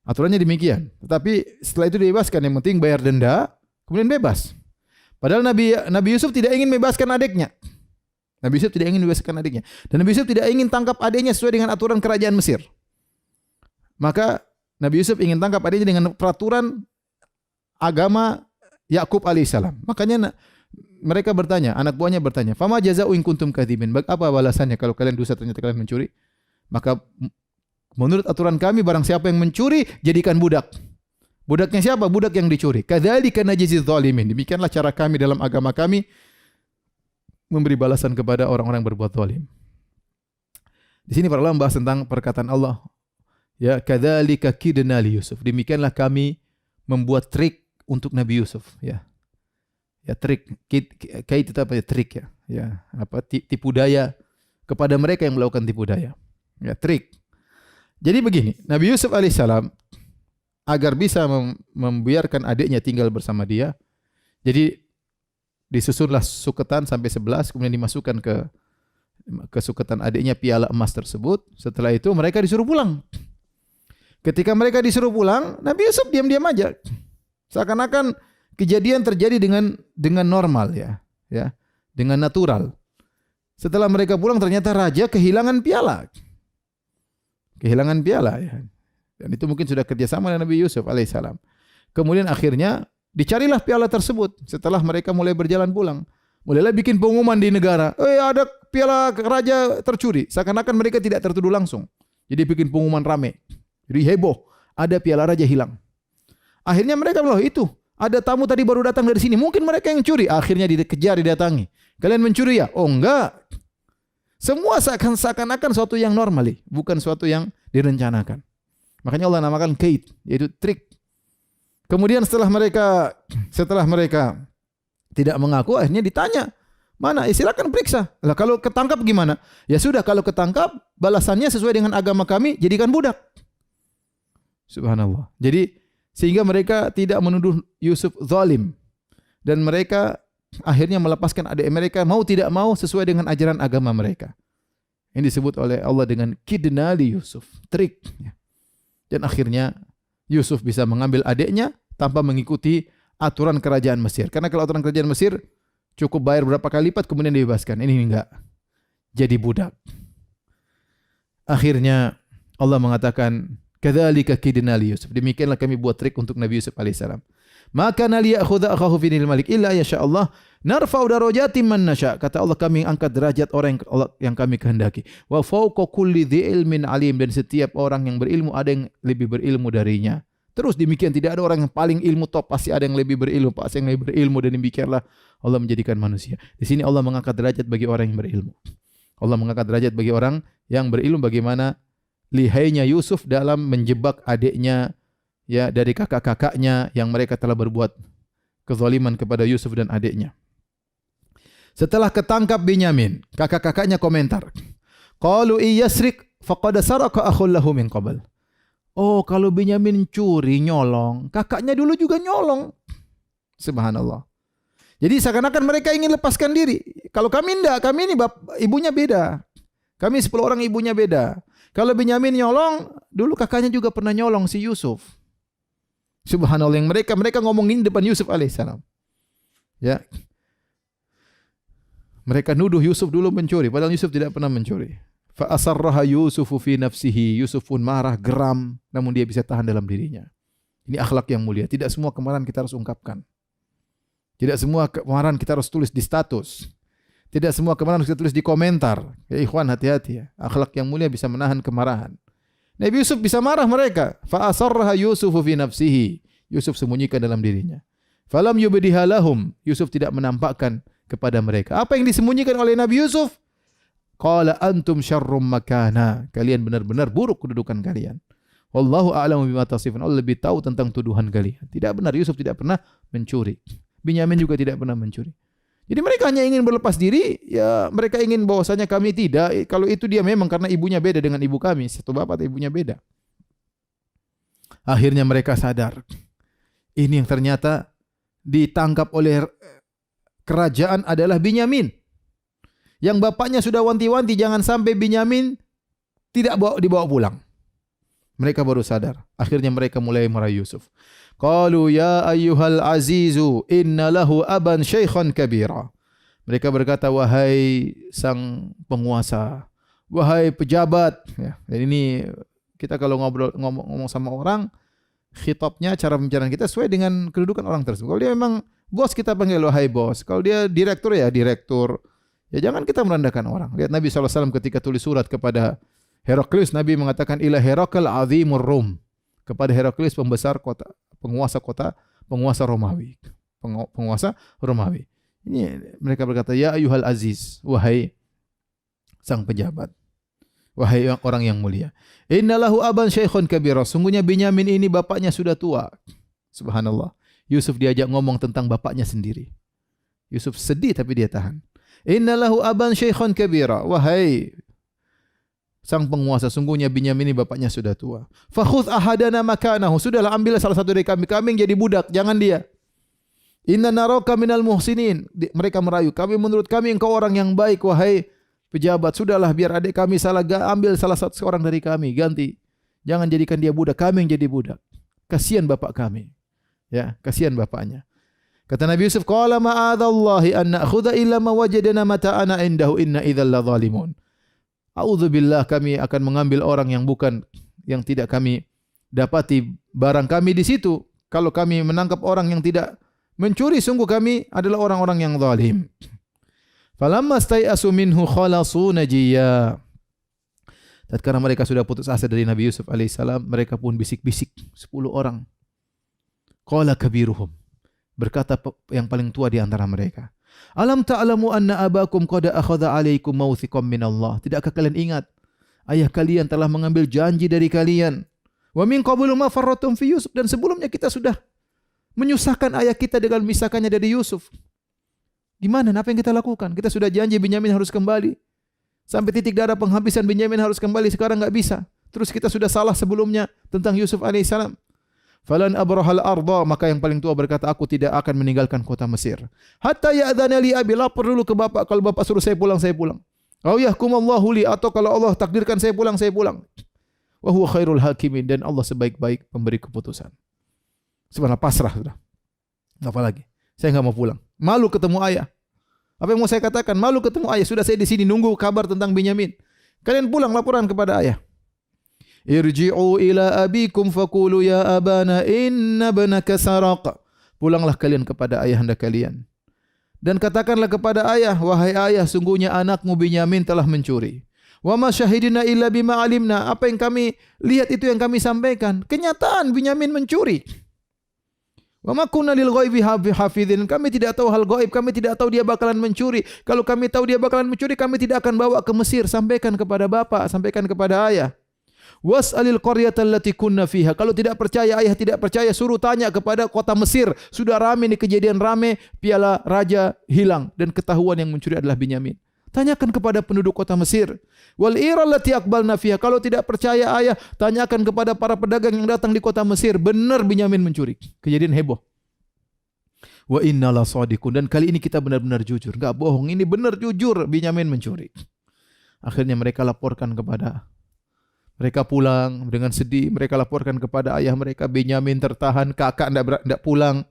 Aturannya demikian. Tetapi setelah itu dibebaskan, yang penting bayar denda, kemudian bebas. Padahal Nabi Yusuf tidak ingin membebaskan adiknya. Nabi Yusuf tidak ingin membebaskan adiknya. Dan Nabi Yusuf tidak ingin tangkap adiknya sesuai dengan aturan kerajaan Mesir. Maka Nabi Yusuf ingin tangkap adiknya dengan peraturan agama Yakub alaihissalam. Makanya mereka bertanya, anak buahnya bertanya, fama jazaa'u in kuntum kadzibin. Apa balasannya kalau kalian dusta, ternyata kalian mencuri? Maka menurut aturan kami, barang siapa yang mencuri, jadikan budak. Budaknya siapa? Budak yang dicuri. Kadzalika najzi zalimin. Demikianlah cara kami dalam agama kami memberi balasan kepada orang-orang yang berbuat zalim. Di sini para ulama membahas tentang perkataan Allah Ya, kadzalika kidna li Yusuf. Demikianlah kami membuat trik untuk Nabi Yusuf, ya. Ya, trik, kait itu apa ya? Trik, ya. Ya, apa tipu daya kepada mereka yang melakukan tipu daya. Ya, trik. Jadi begini, Nabi Yusuf alaihissalam agar bisa membiarkan adiknya tinggal bersama dia, jadi disusunlah suketan sampai 11, kemudian dimasukkan ke suketan adiknya piala emas tersebut. Setelah itu mereka disuruh pulang. Ketika mereka disuruh pulang, Nabi Yusuf diam-diam aja. Seakan-akan kejadian terjadi dengan normal, ya, dengan natural. Setelah mereka pulang ternyata raja kehilangan piala. Kehilangan piala, ya. Dan itu mungkin sudah kerjasama dengan Nabi Yusuf alaihissalam. Kemudian akhirnya dicarilah piala tersebut setelah mereka mulai berjalan pulang. Mulailah bikin pengumuman di negara, ada piala raja tercuri. Seakan-akan mereka tidak tertuduh langsung. Jadi bikin pengumuman rame. Jadi heboh, ada piala raja hilang. Akhirnya mereka bilang, itu ada tamu tadi baru datang dari sini, mungkin mereka yang curi. Akhirnya dikejar, didatangi. Kalian mencuri ya? Oh enggak. Semua seakan-akan suatu yang normal, bukan suatu yang direncanakan. Makanya Allah namakan kait, yaitu trik. Kemudian setelah mereka tidak mengaku, akhirnya ditanya, mana? Silakan periksa. Lah kalau ketangkap gimana? Ya sudah, kalau ketangkap balasannya sesuai dengan agama kami, jadikan budak. Subhanallah. Jadi sehingga mereka tidak menuduh Yusuf zalim, dan mereka akhirnya melepaskan adik mereka mau tidak mau sesuai dengan ajaran agama mereka. Ini disebut oleh Allah dengan kidna li Yusuf, trik. Dan akhirnya Yusuf bisa mengambil adiknya tanpa mengikuti aturan kerajaan Mesir. Karena kalau aturan kerajaan Mesir cukup bayar berapa kali lipat kemudian dibebaskan. Ini enggak. Jadi budak. Akhirnya Allah mengatakan, kadzalika kidna li Yusuf. Demikianlah kami buat trik untuk Nabi Yusuf alaihissalam. Maka naliya'khudha akhahu finil malik illa yasha Allah narfa'u darajatin man nasha. Kata Allah, kami angkat derajat orang yang kami kehendaki. Wa fawqa kulli dzi ilmin alim. Dan setiap orang yang berilmu ada yang lebih berilmu darinya. Terus demikian, tidak ada orang yang paling ilmu top, pasti ada yang lebih berilmu, pasti yang lebih berilmu, dan demikianlah Allah menjadikan manusia. Di sini Allah mengangkat derajat bagi orang yang berilmu. Allah mengangkat derajat bagi orang yang berilmu, bagaimana lihainya Yusuf dalam menjebak adiknya, ya, dari kakak-kakaknya yang mereka telah berbuat kezaliman kepada Yusuf dan adiknya. Setelah ketangkap Binyamin, kakak-kakaknya komentar, qalu iyasrik faqad saraka akhul lahu min qabl. Oh, kalau Binyamin curi, nyolong, kakaknya dulu juga nyolong. Subhanallah. Jadi seakan-akan mereka ingin lepaskan diri. Kalau kami enggak, kami ini ibunya beda. Kami 10 orang ibunya beda. Kalau Binyamin nyolong, dulu kakaknya juga pernah nyolong si Yusuf. Subhanallah, yang mereka ngomongin depan Yusuf alaihissalam. Ya. Mereka nuduh Yusuf dulu mencuri, padahal Yusuf tidak pernah mencuri. Fa asarraha Yusufu fi nafsihi. Yusuf pun marah, geram, namun dia bisa tahan dalam dirinya. Ini akhlak yang mulia. Tidak semua kemarahan kita harus ungkapkan. Tidak semua kemarahan kita harus tulis di status. Tidak semua kemarahan harus kita tulis di komentar. Ya ikhwan, hati-hati ya. Akhlak yang mulia bisa menahan kemarahan. Nabi Yusuf bisa marah mereka. Fa asarraha Yusufu fi nafsihi. Yusuf sembunyikan dalam dirinya. Falam yubdiha lahum. Yusuf tidak menampakkan kepada mereka. Apa yang disembunyikan oleh Nabi Yusuf? Qala antum syarrum makana. Kalian benar-benar buruk kedudukan kalian. Wallahu a'lamu bima tasifun. Allah lebih tahu tentang tuduhan kalian. Tidak benar, Yusuf tidak pernah mencuri. Binyamin juga tidak pernah mencuri. Jadi mereka hanya ingin berlepas diri, ya mereka ingin bahwasanya kami tidak. Kalau itu dia memang karena ibunya beda dengan ibu kami, satu bapak atau ibunya beda. Akhirnya mereka sadar. Ini yang ternyata ditangkap oleh kerajaan adalah Binyamin. Yang bapaknya sudah wanti-wanti jangan sampai Binyamin tidak dibawa pulang. Mereka baru sadar. Akhirnya mereka mulai merayu Yusuf. Qalu ya ayyuhal azizu inna lahu aban syaikhan kabira. Mereka berkata, wahai sang penguasa, wahai pejabat. Ya, dan ini kita kalau ngomong sama orang, khitabnya, cara pembicaraan kita sesuai dengan kedudukan orang tersebut. Kalau dia memang bos, kita panggil wahai bos. Kalau dia direktur, ya direktur. Ya jangan kita merendahkan orang. Lihat Nabi SAW ketika tulis surat kepada Heraklius, Nabi mengatakan ila Herakl azimur Rum. Kepada Heraklius penguasa Romawi. Penguasa Romawi. Ini mereka berkata, ya ayyuhal aziz, wahai sang pejabat. Wahai orang yang mulia, innalahu aban syaikhun kabira, sungguhnya Binyamin ini bapaknya sudah tua. Subhanallah. Yusuf diajak ngomong tentang bapaknya sendiri. Yusuf sedih tapi dia tahan. Innalahu aban syaikhun kabira, wahai sang penguasa, sungguhnya Binyamin ini bapaknya sudah tua. Fakhudh ahadana makanahu, sudahlah ambillah salah satu dari kami yang jadi budak, jangan dia. Inna naraka minal muhsinin, mereka merayu, kami menurut kami engkau orang yang baik wahai pejabat, sudahlah biar adik kami ambil salah satu seorang dari kami, ganti. Jangan jadikan dia budak, kami yang jadi budak. Kasihan bapak kami. Ya, kasihan bapaknya. Kata Nabi Yusuf, qala ma'adzallahi an na'khudha illa ma wajadna mata'ana indahu inna idzal ladzalimun. A'udzubillah, kami akan mengambil orang yang tidak kami dapati barang kami di situ. Kalau kami menangkap orang yang tidak mencuri, sungguh kami adalah orang-orang yang zalim. Falamma stai'asu minhu khalasu najiyya. Tatkala mereka sudah putus asa dari Nabi Yusuf alaihissalam, mereka pun bisik-bisik 10 orang. Qala kabiruhum, berkata yang paling tua di antara mereka, alam ta'lamu anna abakum qad akhadha 'alaikum mawthiqan min Allah. Tidakkah kalian ingat ayah kalian telah mengambil janji dari kalian? Wa min qablu ma farratum fi Yusuf, dan sebelumnya kita sudah menyusahkan ayah kita dengan misakannya dari Yusuf. Gimana? Apa yang kita lakukan? Kita sudah janji Binyamin harus kembali. Sampai titik darah penghabisan Binyamin harus kembali, sekarang enggak bisa. Terus kita sudah salah sebelumnya tentang Yusuf alaihissalam. Falan abrahal arda, maka yang paling tua berkata, aku tidak akan meninggalkan kota Mesir. Hatta ya'dzana li abi, lapor dulu ke bapak, kalau bapak suruh saya pulang, saya pulang. Au yahkumallahu li, atau kalau Allah takdirkan saya pulang, saya pulang. Wa huwa khairul hakimin, dan Allah sebaik-baik pemberi keputusan. Subhanallah, pasrah sudah. Apa lagi? Saya enggak mau pulang. Malu ketemu ayah. Apa yang mau saya katakan? Malu ketemu ayah. Sudah saya di sini nunggu kabar tentang Binyamin. Kalian pulang laporan kepada ayah. Irji'u ila abikum faqulu ya abana inna ibnaka saraq. Pulanglah kalian kepada ayahanda kalian dan katakanlah kepada ayah, wahai ayah, sungguhnya anakmu Binyamin telah mencuri. Wa ma syahidina illa bima alimna, apa yang kami lihat itu yang kami sampaikan. Kenyataan Binyamin mencuri. Wa ma kunna lil ghaibi hafizin, kami tidak tahu hal gaib, kami tidak tahu dia bakalan mencuri. Kalau kami tahu dia bakalan mencuri, kami tidak akan bawa ke Mesir. Sampaikan kepada bapak, sampaikan kepada ayah. Was'alil qaryata allati kunna fiha. Kalau tidak percaya, ayah tidak percaya, suruh tanya kepada kota Mesir. Sudah rame nih, kejadian rame, piala raja hilang dan ketahuan yang mencuri adalah Binyamin. Tanyakan kepada penduduk kota Mesir. Wal ira allati aqbalna fiha. Kalau tidak percaya ayah, tanyakan kepada para pedagang yang datang di kota Mesir. Benar Binyamin mencuri. Kejadian heboh. Wa inna la shadiqun, dan kali ini kita benar-benar jujur, enggak bohong, ini benar jujur Binyamin mencuri. Akhirnya mereka laporkan kepada, mereka pulang dengan sedih, mereka laporkan kepada ayah mereka, Binyamin tertahan, kakak tidak pulang.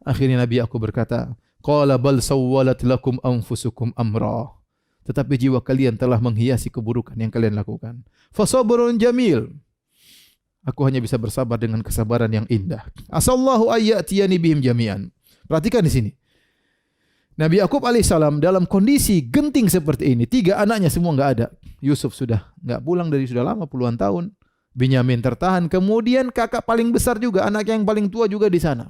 Akhirnya Nabi Yakub berkata, qala bal sawwalat lakum anfusukum amra. Tetapi jiwa kalian telah menghiasi keburukan yang kalian lakukan. Fasabrun jamil. Aku hanya bisa bersabar dengan kesabaran yang indah. Asallahu ayyatiyani bihim jami'an. Perhatikan di sini. Nabi Yakub alaihissalam dalam kondisi genting seperti ini, 3 anaknya semua enggak ada. Yusuf sudah enggak pulang dari sudah lama, puluhan tahun. Binyamin tertahan, kemudian kakak paling besar juga, anak yang paling tua juga di sana.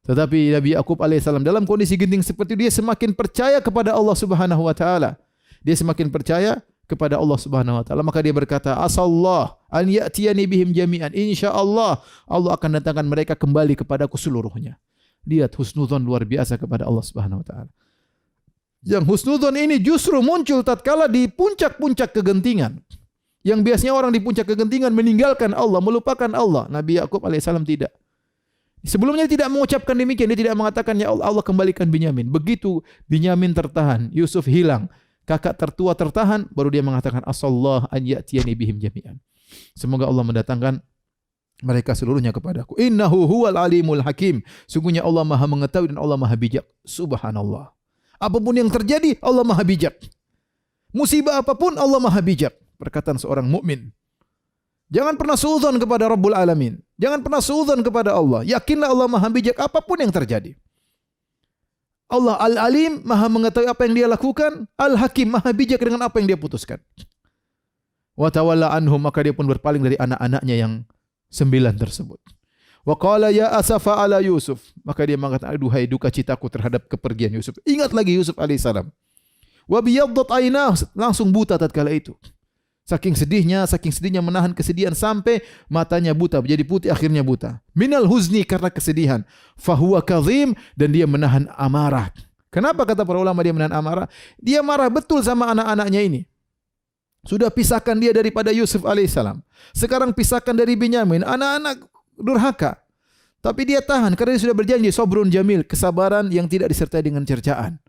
Tetapi Nabi Yakub alaihissalam dalam kondisi genting seperti itu, dia semakin percaya kepada Allah Subhanahu wa taala. Dia semakin percaya kepada Allah Subhanahu wa taala, maka dia berkata, asallah an ya'tiyani bihim jami'an. Insyaallah Allah akan datangkan mereka kembali kepadaku seluruhnya. Lihat husnudzon luar biasa kepada Allah Subhanahu wa taala. Yang husnudzon ini justru muncul tatkala di puncak-puncak kegentingan. Yang biasanya orang di puncak kegentingan meninggalkan Allah, melupakan Allah. Nabi Yakub alaihissalam tidak. Sebelumnya dia tidak mengucapkan demikian, dia tidak mengatakan ya Allah kembalikan Binyamin. Begitu Binyamin tertahan, Yusuf hilang, kakak tertua tertahan, baru dia mengatakan asallah an ya'tiyani bihim jami'an. Semoga Allah mendatangkan mereka seluruhnya kepadaku. Innahu huwal alimul hakim. Sungguhnya Allah Maha mengetahui dan Allah Maha bijak. Subhanallah. Apapun yang terjadi, Allah Maha bijak. Musibah apapun, Allah Maha bijak. Perkataan seorang mukmin. Jangan pernah suudzon kepada Rabbul Alamin. Jangan pernah suudzon kepada Allah. Yakinlah Allah Maha bijak apapun yang terjadi. Allah Al-Alim, Maha mengetahui apa yang dia lakukan. Al-Hakim, Maha bijak dengan apa yang dia putuskan. Wa tawalla anhum, maka dia pun berpaling dari anak-anaknya yang 9 tersebut. Wa qala ya asafa ala Yusuf, maka dia mengatakan aduhai duka citaku terhadap kepergian Yusuf. Ingat lagi Yusuf alaihissalam. Wa biyaddat aynah, langsung buta tatkala itu. Saking sedihnya menahan kesedihan sampai matanya buta, jadi putih akhirnya buta. Minal huzni, karena kesedihan. Fahuwa kadhim, dan dia menahan amarah. Kenapa kata para ulama dia menahan amarah? Dia marah betul sama anak-anaknya ini. Sudah pisahkan dia daripada Yusuf alaihissalam. Sekarang pisahkan dari Binyamin, anak-anak durhaka. Tapi dia tahan karena dia sudah berjanji sabrun jamil, kesabaran yang tidak disertai dengan cercaan.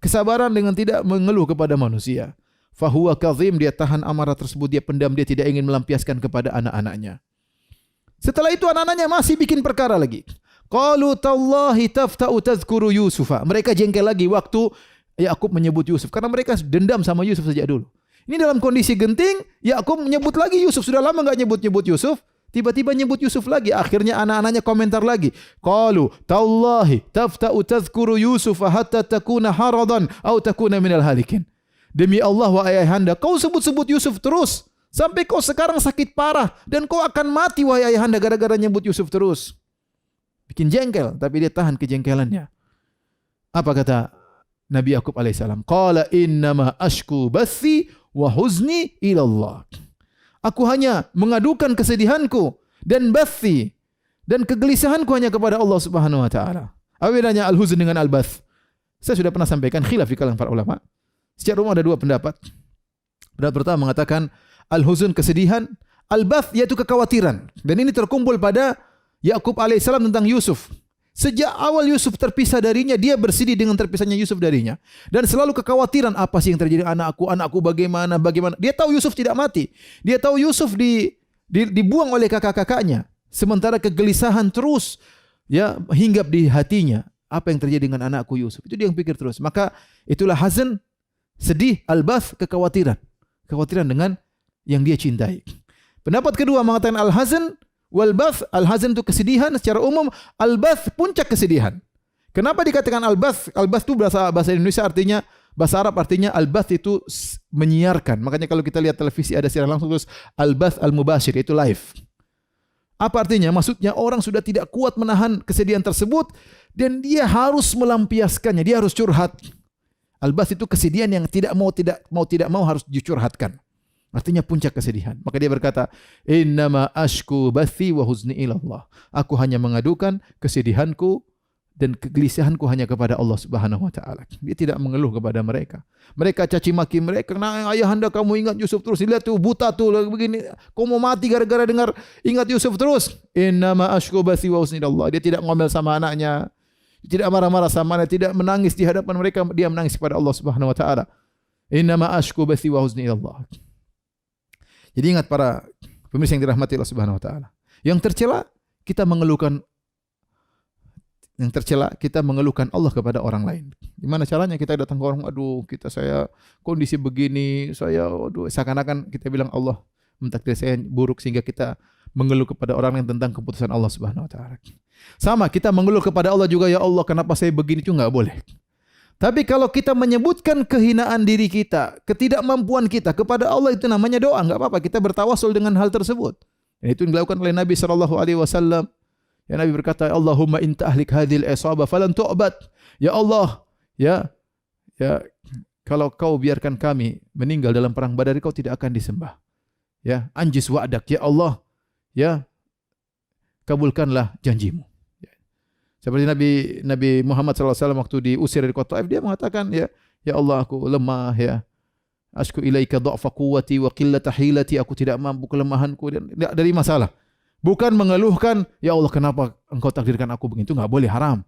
Kesabaran dengan tidak mengeluh kepada manusia. Fahuwa kadhim, dia tahan amarah tersebut, dia pendam, dia tidak ingin melampiaskan kepada anak-anaknya. Setelah itu anak-anaknya masih bikin perkara lagi. Qalu tallahi tafta'u tadhkuru Yusufa. Mereka jengkel lagi waktu Yakub menyebut Yusuf karena mereka dendam sama Yusuf sejak dulu. Ini dalam kondisi genting, Yakub menyebut lagi Yusuf. Sudah lama enggak nyebut Yusuf, tiba-tiba nyebut Yusuf lagi. Akhirnya anak-anaknya komentar lagi. Qalu tallahi tafta'u tadhkuru Yusufa hatta takuna haradan aw takuna minal halikin. Demi Allah wahai ayahanda, kau sebut-sebut Yusuf terus sampai kau sekarang sakit parah dan kau akan mati wahai ayahanda gara-gara nyebut Yusuf terus. Bikin jengkel, tapi dia tahan kejengkelannya. Apa kata Nabi Yakub alaihissalam? Qala innama ashku bathi wa huzni ila Allah. Aku hanya mengadukan kesedihanku dan bathi dan kegelisahanku hanya kepada Allah Subhanahu wa taala. Apa bedanya al-huzn dengan al-bath? Saya sudah pernah sampaikan khilaf di kalangan para ulama. Secara umum ada dua pendapat. Pendapat pertama mengatakan al-huzn kesedihan, al-bath yaitu kekhawatiran. Dan ini terkumpul pada Yakub alaihissalam tentang Yusuf. Sejak awal Yusuf terpisah darinya, dia bersedih dengan terpisahnya Yusuf darinya. Dan selalu kekhawatiran, apa sih yang terjadi anakku bagaimana. Dia tahu Yusuf tidak mati. Dia tahu Yusuf dibuang oleh kakak-kakaknya. Sementara kegelisahan terus ya hinggap di hatinya. Apa yang terjadi dengan anakku Yusuf? Itu dia yang pikir terus. Maka itulah hazn, sedih, al-bath, kekhawatiran. Kekhawatiran dengan yang dia cintai. Pendapat kedua mengatakan al-hazn wal-bath. Al-hazn itu kesedihan secara umum, al-bath puncak kesedihan. Kenapa dikatakan al-bath? Al-bath itu bahasa Indonesia artinya, bahasa Arab artinya al-bath itu menyiarkan. Makanya kalau kita lihat televisi ada siaran langsung terus al-bath al-mubashir, itu live. Apa artinya? Maksudnya orang sudah tidak kuat menahan kesedihan tersebut dan dia harus melampiaskannya, dia harus curhat. Al-bath itu kesedihan yang tidak mau harus dicurhatkan. Artinya puncak kesedihan. Maka dia berkata, innama ashku bathi wa huzni ila Allah. Aku hanya mengadukan kesedihanku dan kegelisahanku hanya kepada Allah Subhanahu wa taala. Dia tidak mengeluh kepada mereka. Mereka caci maki mereka, "Nah, ayahanda kamu ingat Yusuf terus. Lihat tuh buta tuh begini. Kau mau mati gara-gara dengar ingat Yusuf terus." Innama ashku bathi wa huzni ila Allah. Dia tidak ngomel sama anaknya. Tidak marah-marah sama anaknya, tidak menangis di hadapan mereka, dia menangis kepada Allah Subhanahu wa taala. Innama ashku bathi wa huzni ila Allah. Jadi ingat para pemirsa yang dirahmati Allah Subhanahu wa taala. Yang tercela kita mengeluhkan Allah kepada orang lain. Gimana caranya? Kita datang ke orang, aduh, saya kondisi begini, seakan-akan kita bilang Allah mentakdir saya buruk sehingga kita mengeluh kepada orang lain tentang keputusan Allah Subhanahu wa taala. Sama, kita mengeluh kepada Allah juga, ya Allah, kenapa saya begini, itu enggak boleh. Tapi kalau kita menyebutkan kehinaan diri kita, ketidakmampuan kita kepada Allah, itu namanya doa, enggak apa-apa. Kita bertawasul dengan hal tersebut. Dan itu dilakukan oleh Nabi sallallahu alaihi wasallam. Ya, Nabi berkata, Allahumma in ta'hlik hadhil isabah falan tu'bad. Ya Allah, ya kalau kau biarkan kami meninggal dalam perang Badar, kau tidak akan disembah. Ya, anjis wa'dak, ya Allah, ya kabulkanlah janjimu. Seperti Nabi Muhammad SAW waktu diusir dari kota Taif, dia mengatakan, ya Allah, aku lemah, ya. Ashku ilaika dha'fa quwwati wa qillata hilati, aku tidak mampu, kelemahanku, dan dari masalah. Bukan mengeluhkan, ya Allah, kenapa engkau takdirkan aku begitu, enggak boleh, haram.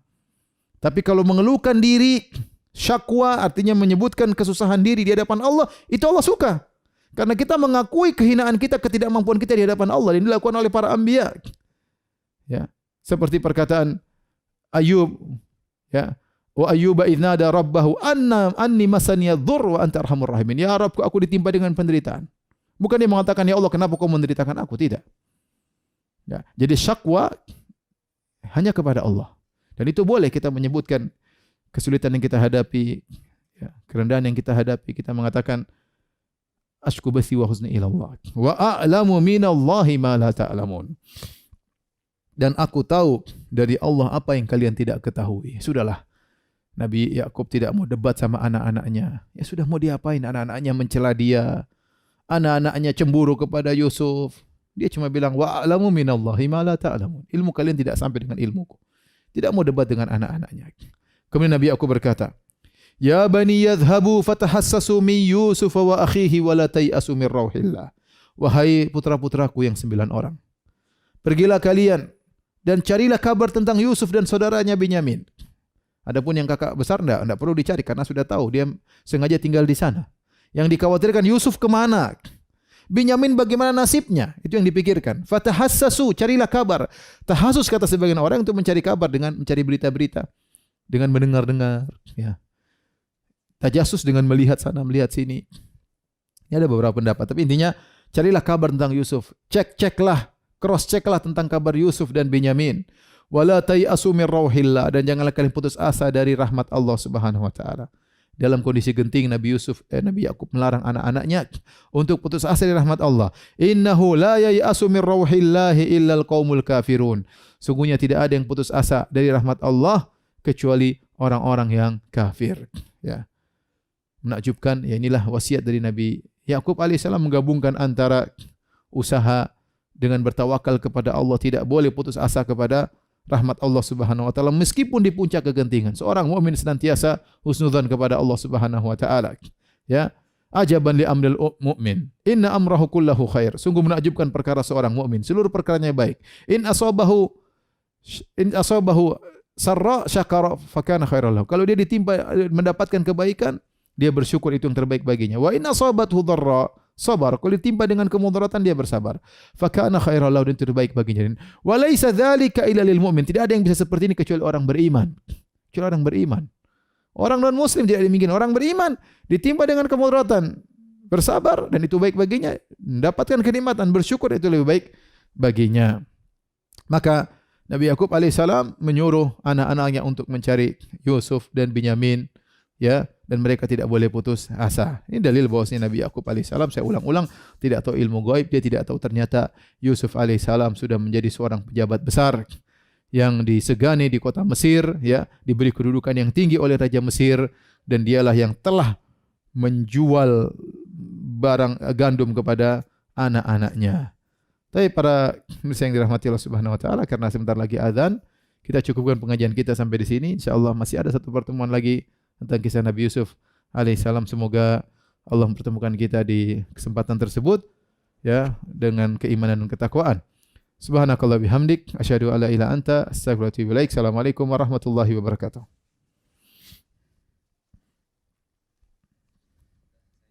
Tapi kalau mengeluhkan diri, syakwa artinya menyebutkan kesusahan diri di hadapan Allah, itu Allah suka. Karena kita mengakui kehinaan kita, ketidakmampuan kita di hadapan Allah, dan dilakukan oleh para anbiya. Ya, seperti perkataan Ayub, ya, wa ayyuba idh nada rabbahu anni masaniya dhurr wa anta arhamur rahimin. Ya Rabbku, aku ditimpa dengan penderitaan. Bukan dia mengatakan, ya Allah, kenapa kau menderitakan aku? Tidak. Ya, jadi syakwa hanya kepada Allah. Dan itu boleh kita menyebutkan kesulitan yang kita hadapi, ya, kerendahan yang kita hadapi. Kita mengatakan, ashku bathi wa huzni ila Allah wa a'lamu minallahi ma la ta'lamun. Dan aku tahu dari Allah apa yang kalian tidak ketahui. Sudahlah. Nabi Yakub tidak mau debat sama anak-anaknya. Ya sudah, mau diapain? Anak-anaknya mencela dia. Anak-anaknya cemburu kepada Yusuf. Dia cuma bilang, wa'alamu minallahi ma la ta'lamun. Ilmu kalian tidak sampai dengan ilmuku. Tidak mau debat dengan anak-anaknya. Kemudian Nabi Yakub berkata, Ya bani yadhhabu fatahassasu min Yusuf wa akhihi wa la tay'asu min rauhillah. Wahai putra-putraku yang 9 orang. Pergilah kalian dan carilah kabar tentang Yusuf dan saudaranya Binyamin. Adapun yang kakak besar enggak perlu dicari karena sudah tahu dia sengaja tinggal di sana. Yang dikhawatirkan Yusuf kemana? Binyamin bagaimana nasibnya? Itu yang dipikirkan. Fatahassasu, carilah kabar. Tahassus kata sebagian orang untuk mencari kabar dengan mencari berita-berita, dengan mendengar-dengar, ya. Tajassus dengan melihat sana, melihat sini. Ini ada beberapa pendapat, tapi intinya carilah kabar tentang Yusuf. Ceklah, cross-checklah tentang kabar Yusuf dan Binyamin. Wala tay'asu min rauhillah, dan janganlah kalian putus asa dari rahmat Allah Subhanahu wa taala. Dalam kondisi genting Nabi Yakub melarang anak-anaknya untuk putus asa dari rahmat Allah. Innahu la yai'asu min rauhillahi illal qaumul kafirun. Sungguhnya tidak ada yang putus asa dari rahmat Allah kecuali orang-orang yang kafir. Ya. Menakjubkan, ya inilah wasiat dari Nabi Yakub alaihissalam menggabungkan antara usaha dengan bertawakal kepada Allah, tidak boleh putus asa kepada rahmat Allah Subhanahu wa taala meskipun di puncak kegentingan. Seorang mukmin senantiasa husnudzan kepada Allah Subhanahu wa taala. Ya. Ajaban li amril mu'min. Inna amrahu kullahu khair. Sungguh menakjubkan perkara seorang mukmin, seluruh perkaranya baik. In asabahu sarra syakara fakana khairan lahu. Kalau dia ditimpa mendapatkan kebaikan, dia bersyukur, itu yang terbaik baginya. Wa in asabathu dharra sabar. Kalau ditimpa dengan kemudaratan dia bersabar. Fakana khairan lahu, dan terbaik baginya. Wa laisa dzalika illa lil mu'min. Tidak ada yang bisa seperti ini kecuali orang beriman. Kecuali orang beriman. Orang non muslim tidak dimungkinkan. Orang beriman ditimpa dengan kemudaratan, bersabar, dan itu baik baginya. Mendapatkan kenikmatan, bersyukur, itu lebih baik baginya. Maka Nabi Yakub alaihissalam menyuruh anak-anaknya untuk mencari Yusuf dan Binyamin, ya, dan mereka tidak boleh putus asa. Ini dalil bahwasanya Nabi Yakub alaihissalam, saya ulang-ulang, tidak tahu ilmu gaib. Dia tidak tahu ternyata Yusuf alaihissalam sudah menjadi seorang pejabat besar yang disegani di kota Mesir, ya, diberi kedudukan yang tinggi oleh Raja Mesir, dan dialah yang telah menjual barang gandum kepada anak-anaknya. Tapi para pemirsa yang dirahmati Allah Subhanahu wa taala, karena sebentar lagi azan, kita cukupkan pengajian kita sampai di sini. Insyaallah masih ada satu pertemuan lagi tentang kisah Nabi Yusuf alaihissalam. Semoga Allah mempertemukan kita di kesempatan tersebut, ya, dengan keimanan dan ketakwaan. Subhanakallah bihamdik, asyhadu alla ilaha anta, astaghfiruka wa atubu ilaik. Assalamualaikum warahmatullahi wabarakatuh.